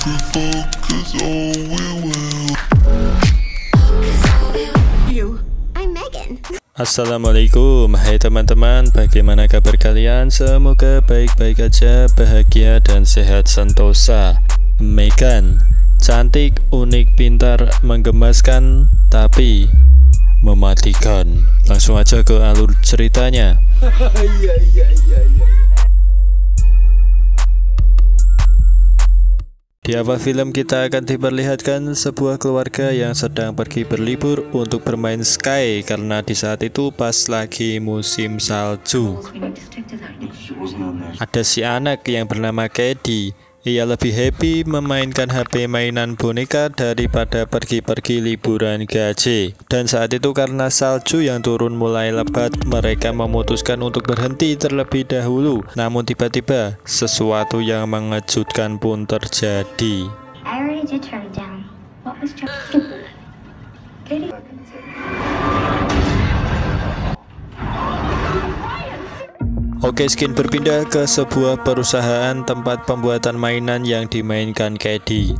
I'm Megan. Assalamualaikum, hai teman-teman, bagaimana kabar kalian? Semoga baik-baik aja, bahagia dan sehat sentosa. Megan, cantik, unik, pintar, menggemaskan, tapi mematikan. Langsung aja ke alur ceritanya. Di awal film kita akan diperlihatkan sebuah keluarga yang sedang pergi berlibur untuk bermain sky karena di saat itu pas lagi musim salju. Ada si anak yang bernama Kedi. Ia lebih happy memainkan HP mainan boneka daripada pergi-pergi liburan gaje. Dan saat itu karena salju yang turun mulai lebat, mereka memutuskan untuk berhenti terlebih dahulu. Namun tiba-tiba sesuatu yang mengejutkan pun terjadi. Oke, skin berpindah ke sebuah perusahaan tempat pembuatan mainan yang dimainkan Kedi.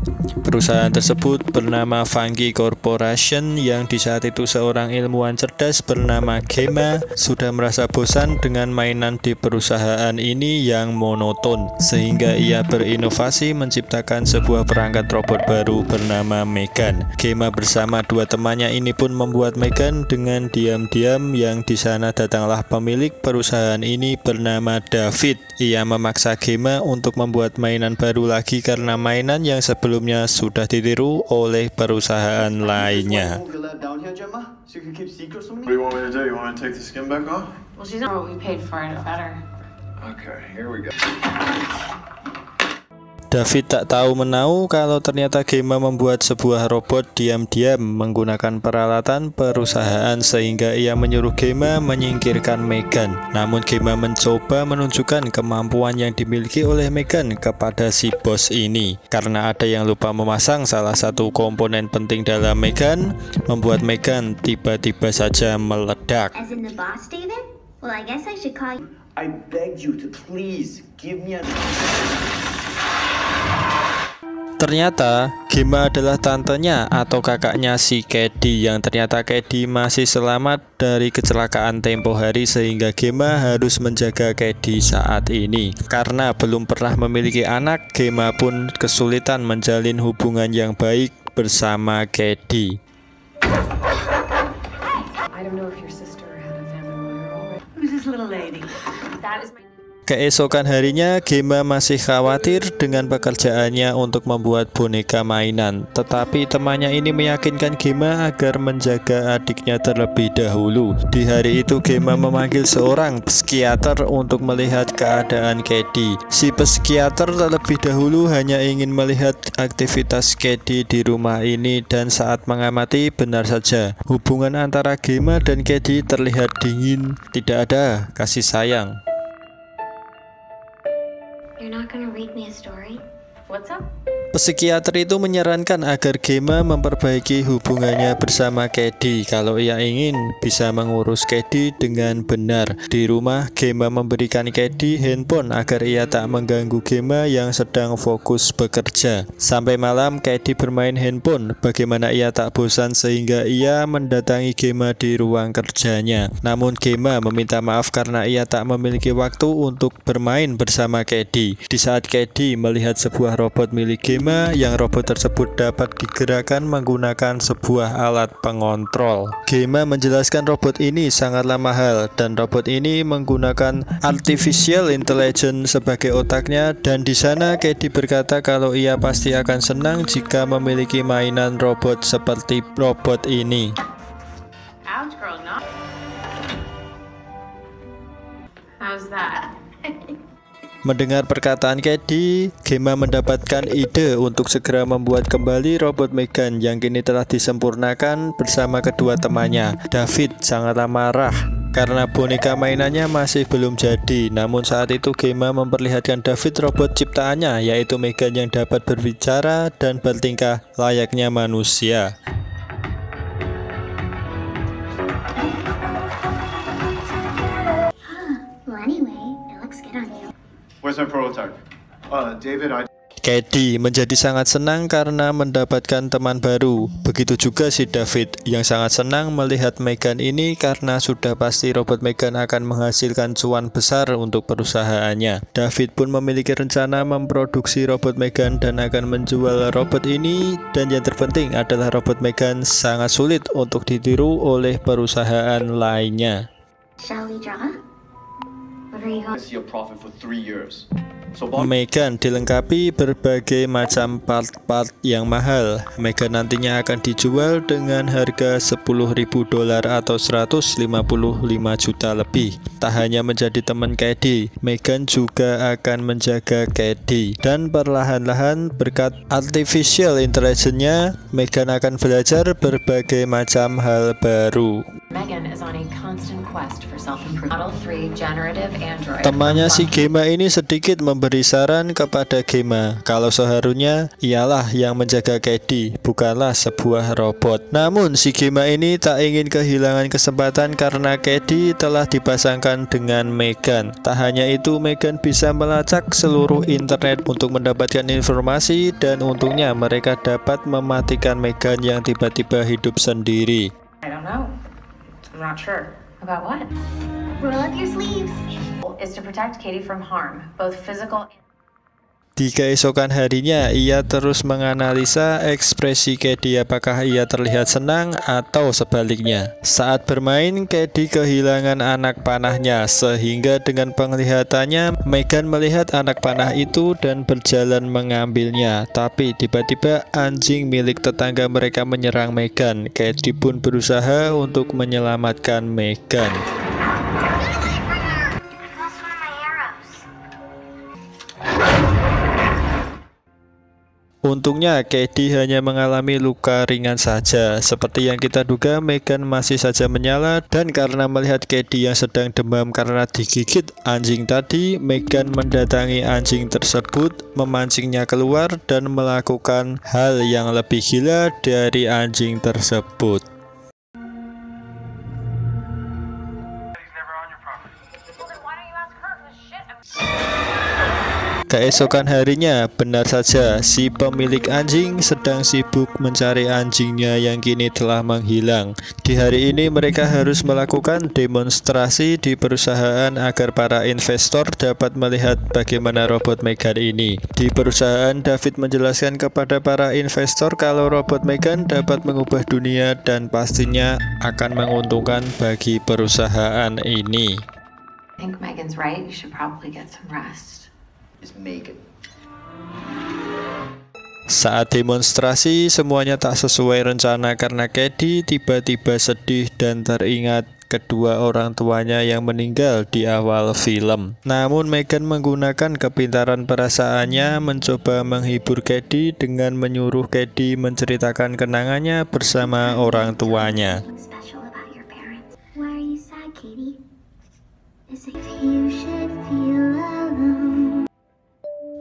Perusahaan tersebut bernama Funky Corporation yang di saat itu seorang ilmuwan cerdas bernama Gemma sudah merasa bosan dengan mainan di perusahaan ini yang monoton, sehingga ia berinovasi menciptakan sebuah perangkat robot baru bernama Megan. Gemma bersama dua temannya ini pun membuat Megan dengan diam-diam, yang di sana datanglah pemilik perusahaan ini bernama David. Ia memaksa Gemma untuk membuat mainan baru lagi karena mainan yang sebelumnya sudah ditiru oleh perusahaan lainnya. David tak tahu menau kalau ternyata Gemma membuat sebuah robot diam-diam menggunakan peralatan perusahaan, sehingga ia menyuruh Gemma menyingkirkan Megan. Namun Gemma mencoba menunjukkan kemampuan yang dimiliki oleh Megan kepada si bos ini. Karena ada yang lupa memasang salah satu komponen penting dalam Megan, membuat Megan tiba-tiba saja meledak. As in the boss, David? Well, I guess I should call you. I begged you to please give me a... Ternyata Gemma adalah tantenya atau kakaknya si Kedi, yang ternyata Kedi masih selamat dari kecelakaan tempo hari, sehingga Gemma harus menjaga Kedi saat ini. Karena belum pernah memiliki anak, Gemma pun kesulitan menjalin hubungan yang baik bersama Kedi. Keesokan harinya, Gemma masih khawatir dengan pekerjaannya untuk membuat boneka mainan. Tetapi temannya ini meyakinkan Gemma agar menjaga adiknya terlebih dahulu. Di hari itu, Gemma memanggil seorang psikiater untuk melihat keadaan Kedi. Si psikiater terlebih dahulu hanya ingin melihat aktivitas Kedi di rumah ini, dan saat mengamati, benar saja hubungan antara Gemma dan Kedi terlihat dingin, tidak ada kasih sayang. You're not gonna read me a story? What's up? Psikiater itu menyarankan agar Gemma memperbaiki hubungannya bersama Kedi. Kalau ia ingin bisa mengurus Kedi dengan benar. Di rumah, Gemma memberikan Kedi handphone agar ia tak mengganggu Gemma yang sedang fokus bekerja. Sampai malam, Kedi bermain handphone. Bagaimana ia tak bosan sehingga ia mendatangi Gemma di ruang kerjanya. Namun Gemma meminta maaf karena ia tak memiliki waktu untuk bermain bersama Kedi. Di saat Kedi melihat sebuah robot milik Gemma, yang robot tersebut dapat digerakkan menggunakan sebuah alat pengontrol. Gemma menjelaskan robot ini sangatlah mahal, dan robot ini menggunakan artificial intelligence sebagai otaknya, dan di sana Kedi berkata kalau ia pasti akan senang jika memiliki mainan robot seperti robot ini. How's that? Mendengar perkataan Kedi, Gemma mendapatkan ide untuk segera membuat kembali robot Megan yang kini telah disempurnakan bersama kedua temannya. David sangatlah marah karena boneka mainannya masih belum jadi. Namun saat itu Gemma memperlihatkan David robot ciptaannya, yaitu Megan yang dapat berbicara dan bertingkah layaknya manusia. Well, anyway, it looks good on you. Where's my prototype? David, Katie menjadi sangat senang karena mendapatkan teman baru. Begitu juga si David yang sangat senang melihat Megan ini karena sudah pasti robot Megan akan menghasilkan cuan besar untuk perusahaannya. David pun memiliki rencana memproduksi robot Megan dan akan menjual robot ini, dan yang terpenting adalah robot Megan sangat sulit untuk ditiru oleh perusahaan lainnya. Shall we draw? What are you going? See a profit for 3 years. Megan dilengkapi berbagai macam part-part yang mahal. Megan nantinya akan dijual dengan harga $10.000 atau 155 juta lebih. Tak hanya menjadi teman Katie, Megan juga akan menjaga Katie. Dan perlahan-lahan berkat artificial intelligence-nya, Megan akan belajar berbagai macam hal baru. Megan is on a constant quest for self-improvement. Model 3 generative android. Temannya si Gemma ini sedikit memberi saran kepada Gemma kalau seharusnya ialah yang menjaga Katie, bukanlah sebuah robot. Namun si Gemma ini tak ingin kehilangan kesempatan karena Katie telah dipasangkan dengan Megan. Tak hanya itu, Megan bisa melacak seluruh internet untuk mendapatkan informasi, dan untungnya mereka dapat mematikan Megan yang tiba-tiba hidup sendiri. I don't know. I'm not sure. About what? Roll up your sleeves. Is to protect Katie from harm, both physical and... Di keesokan harinya, ia terus menganalisa ekspresi Katie, apakah ia terlihat senang atau sebaliknya. Saat bermain, Katie kehilangan anak panahnya, sehingga dengan penglihatannya, Megan melihat anak panah itu dan berjalan mengambilnya. Tapi tiba-tiba anjing milik tetangga mereka menyerang Megan. Katie pun berusaha untuk menyelamatkan Megan. Untungnya Katie hanya mengalami luka ringan saja. Seperti yang kita duga, Megan masih saja menyala, dan karena melihat Katie yang sedang demam karena digigit anjing tadi, Megan mendatangi anjing tersebut, memancingnya keluar dan melakukan hal yang lebih gila dari anjing tersebut. Keesokan harinya, benar saja si pemilik anjing sedang sibuk mencari anjingnya yang kini telah menghilang. Di hari ini mereka harus melakukan demonstrasi di perusahaan agar para investor dapat melihat bagaimana robot Megan ini. Di perusahaan, David menjelaskan kepada para investor kalau robot Megan dapat mengubah dunia dan pastinya akan menguntungkan bagi perusahaan ini. I think Megan's right. You should probably get some rest. Is Megan. Saat demonstrasi, semuanya tak sesuai rencana karena Katie tiba-tiba sedih dan teringat kedua orang tuanya yang meninggal di awal film. Namun Megan menggunakan kepintaran perasaannya mencoba menghibur Katie dengan menyuruh Katie menceritakan kenangannya bersama orang tuanya. Special about your parents. Why are you sad, Katie? As if you should feel alone.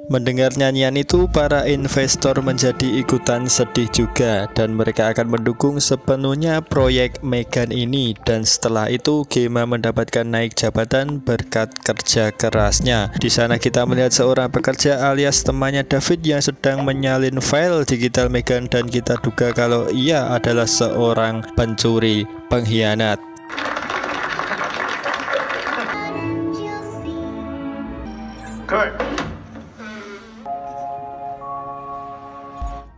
Mendengar nyanyian itu, para investor menjadi ikutan sedih juga, dan mereka akan mendukung sepenuhnya proyek Megan ini. Dan setelah itu, Gemma mendapatkan naik jabatan berkat kerja kerasnya. Di sana kita melihat seorang pekerja alias temannya David yang sedang menyalin file digital Megan, dan kita duga kalau ia adalah seorang pencuri pengkhianat. Kurt.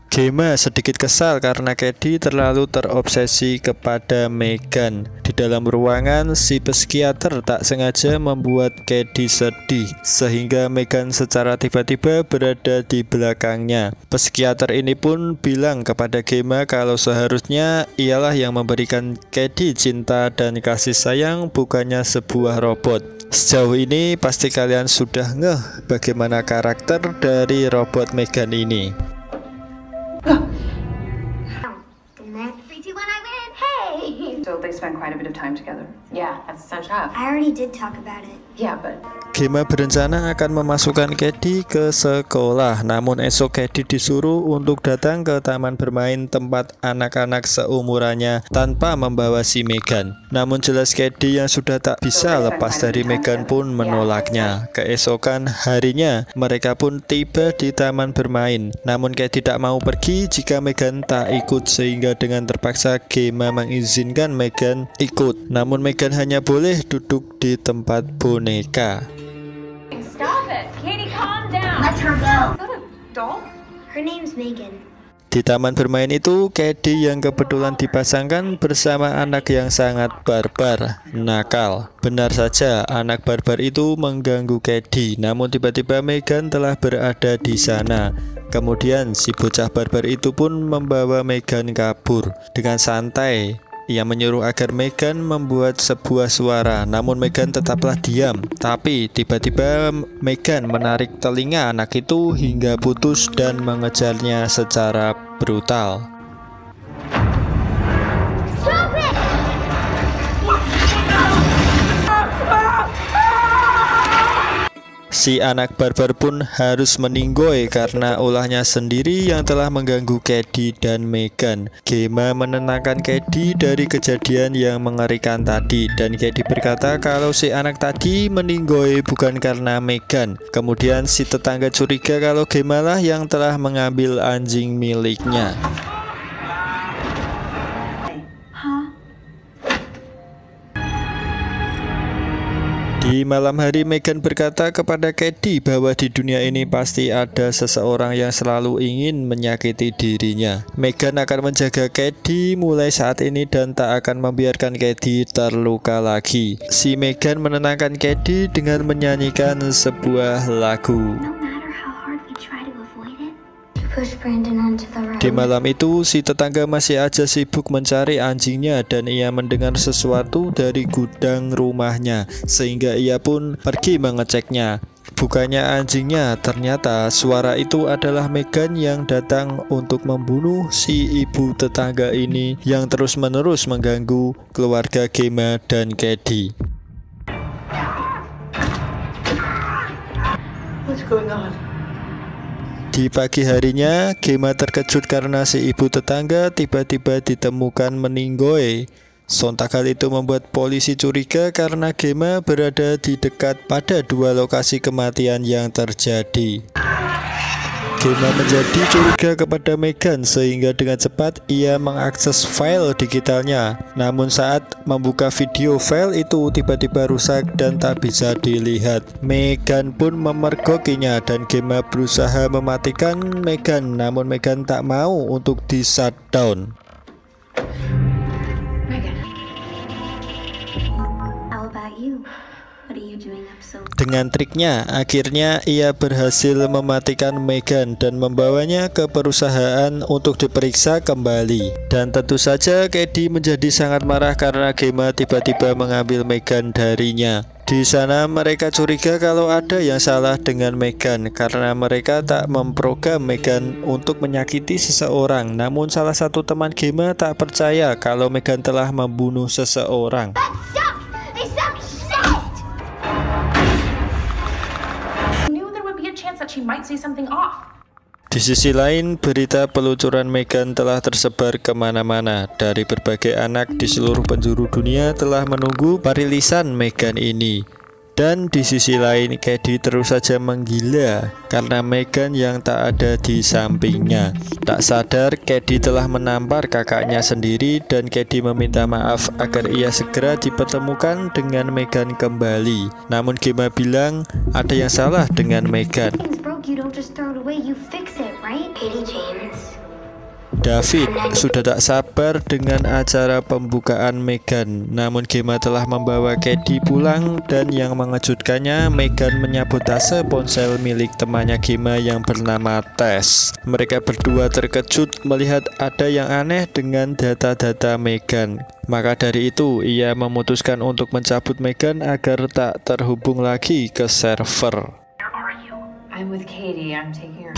Gemma sedikit kesal karena Katie terlalu terobsesi kepada Megan. Di dalam ruangan, si psikiater tak sengaja membuat Katie sedih, sehingga Megan secara tiba-tiba berada di belakangnya. Psikiater ini pun bilang kepada Gemma kalau seharusnya ialah yang memberikan Katie cinta dan kasih sayang, bukannya sebuah robot. Sejauh ini pasti kalian sudah ngeh bagaimana karakter dari robot Megan ini. So they spend quite a bit of time together. Yeah, that's essential. I already did talk about it. Yeah, but Gemma berencana akan memasukkan Katie ke sekolah. Namun esok Katie disuruh untuk datang ke taman bermain tempat anak-anak seumurannya tanpa membawa si Megan. Namun jelas Katie yang sudah tak bisa lepas dari Megan pun menolaknya. Keesokan harinya mereka pun tiba di taman bermain. Namun Katie tidak mau pergi jika Megan tak ikut, sehingga dengan terpaksa Gemma mengizinkan Megan ikut. Namun Megan hanya boleh duduk di tempat boneka. Stop it! Katie, calm down! Let her go. Is that a doll? Her name's Megan. Di taman bermain itu, Katie yang kebetulan dipasangkan bersama anak yang sangat barbar, nakal. Benar saja, anak barbar itu mengganggu Katie. Namun tiba-tiba Megan telah berada di sana. Kemudian si bocah barbar itu pun membawa Megan kabur. Dengan santai, ia menyuruh agar Megan membuat sebuah suara, namun Megan tetaplah diam. Tapi tiba-tiba Megan menarik telinga anak itu hingga putus dan mengejarnya secara brutal. Stop it! Si anak barbar pun harus meninggoy karena ulahnya sendiri yang telah mengganggu Katie dan Megan. Gemma menenangkan Katie dari kejadian yang mengerikan tadi, dan Katie berkata kalau si anak tadi meninggoy bukan karena Megan. Kemudian si tetangga curiga kalau Gemma lah yang telah mengambil anjing miliknya. Di malam hari, Megan berkata kepada Katie bahwa di dunia ini pasti ada seseorang yang selalu ingin menyakiti dirinya. Megan akan menjaga Katie mulai saat ini dan tak akan membiarkan Katie terluka lagi. Si Megan menenangkan Katie dengan menyanyikan sebuah lagu. No matter how hard we try to avoid it, you push Brandon onto the road. Di malam itu, si tetangga masih aja sibuk mencari anjingnya dan ia mendengar sesuatu dari gudang rumahnya, sehingga ia pun pergi mengeceknya. Bukannya anjingnya, ternyata suara itu adalah Megan yang datang untuk membunuh si ibu tetangga ini yang terus-menerus mengganggu keluarga Gemma dan Katie. What's going on? Di pagi harinya, Gemma terkejut karena si ibu tetangga tiba-tiba ditemukan meninggoy. Sontak hal itu membuat polisi curiga karena Gemma berada di dekat pada dua lokasi kematian yang terjadi. Gemma menjadi curiga kepada Megan sehingga dengan cepat ia mengakses file digitalnya. Namun saat membuka video, file itu tiba-tiba rusak dan tak bisa dilihat. Megan pun memergokinya dan Gemma berusaha mematikan Megan, namun Megan tak mau untuk di shutdown. Megan. How about you? What are you doing up so late? Dengan triknya, akhirnya ia berhasil mematikan Megan dan membawanya ke perusahaan untuk diperiksa kembali. Dan tentu saja Katie menjadi sangat marah karena Gemma tiba-tiba mengambil Megan darinya. Di sana mereka curiga kalau ada yang salah dengan Megan karena mereka tak memprogram Megan untuk menyakiti seseorang. Namun salah satu teman Gemma tak percaya kalau Megan telah membunuh seseorang. Stop! They suck shit! I knew there would be a chance that she might say something off. Di sisi lain, berita pelucuran Megan telah tersebar kemana-mana. Dari berbagai anak di seluruh penjuru dunia telah menunggu perilisan Megan ini. Dan di sisi lain, Katie terus saja menggila karena Megan yang tak ada di sampingnya. Tak sadar, Katie telah menampar kakaknya sendiri dan Katie meminta maaf agar ia segera dipertemukan dengan Megan kembali. Namun Gemma bilang ada yang salah dengan Megan. Things broke, you don't just throw it away, you fix it, right? Katie James. David sudah tak sabar dengan acara pembukaan Megan. Namun Gemma telah membawa Katie pulang dan yang mengejutkannya, Megan menyabut tas ponsel milik temannya Gemma yang bernama Tess. Mereka berdua terkejut melihat ada yang aneh dengan data-data Megan. Maka dari itu ia memutuskan untuk mencabut Megan agar tak terhubung lagi ke server. I'm with Katie. I'm taking her.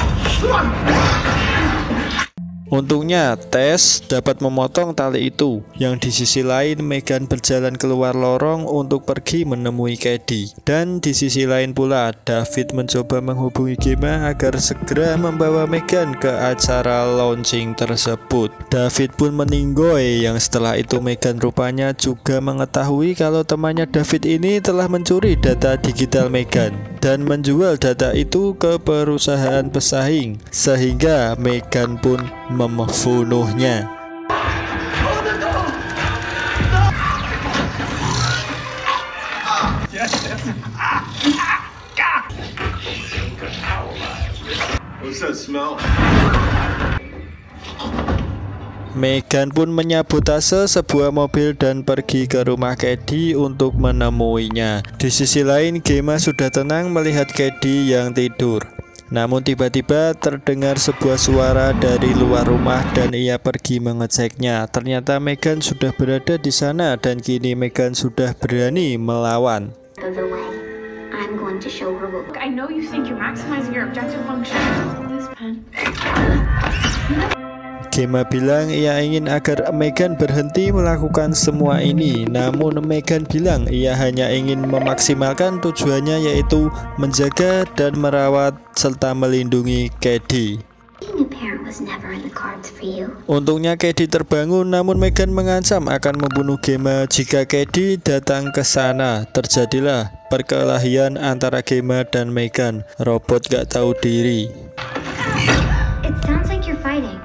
Untungnya Tess dapat memotong tali itu. Yang di sisi lain Megan berjalan keluar lorong untuk pergi menemui Cady. Dan di sisi lain pula David mencoba menghubungi Gemma agar segera membawa Megan ke acara launching tersebut. David pun meninggoy, yang setelah itu Megan rupanya juga mengetahui kalau temannya David ini telah mencuri data digital Megan dan menjual data itu ke perusahaan pesaing, sehingga Megan pun membunuhnya. What's that smell? Megan pun menyabotase sebuah mobil dan pergi ke rumah Cady untuk menemuinya. Di sisi lain, Gemma sudah tenang melihat Cady yang tidur. Namun tiba-tiba terdengar sebuah suara dari luar rumah dan ia pergi mengeceknya. Ternyata Megan sudah berada di sana dan kini Megan sudah berani melawan. Out of the way. I'm going to show her what. I know you think you're maximizing your objective function. This pen. Gemma bilang ia ingin agar Megan berhenti melakukan semua ini. Namun Megan bilang ia hanya ingin memaksimalkan tujuannya, yaitu menjaga dan merawat serta melindungi Cady. Being a parent was never in the cards for you. Untungnya Cady terbangun, namun Megan mengancam akan membunuh Gemma jika Cady datang ke sana. Terjadilah perkelahian antara Gemma dan Megan. Robot gak tahu diri. It sounds like you're fighting.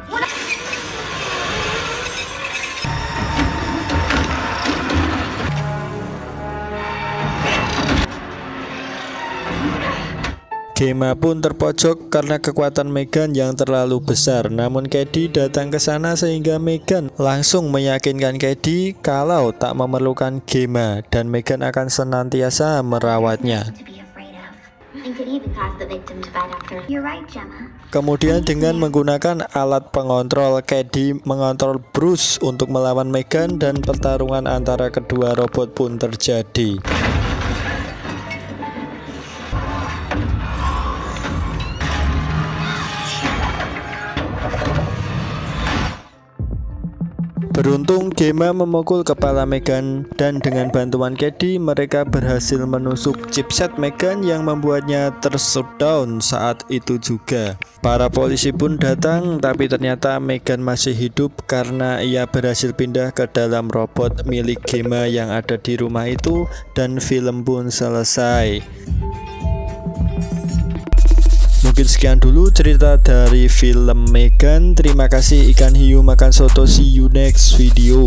Gemma pun terpojok karena kekuatan Megan yang terlalu besar. Namun Cady datang ke sana sehingga Megan langsung meyakinkan Cady kalau tak memerlukan Gemma dan Megan akan senantiasa merawatnya. To be afraid of. And could even cause the victim to fight after. You're right, Gemma. Kemudian dengan menggunakan alat pengontrol, Cady mengontrol Bruce untuk melawan Megan dan pertarungan antara kedua robot pun terjadi. Beruntung Gemma memukul kepala Megan dan dengan bantuan Cady mereka berhasil menusuk chipset Megan yang membuatnya tershutdown saat itu juga. Para polisi pun datang, tapi ternyata Megan masih hidup karena ia berhasil pindah ke dalam robot milik Gemma yang ada di rumah itu dan film pun selesai. Mungkin sekian dulu cerita dari film Megan. Terima kasih ikan hiu makan soto. See you next video.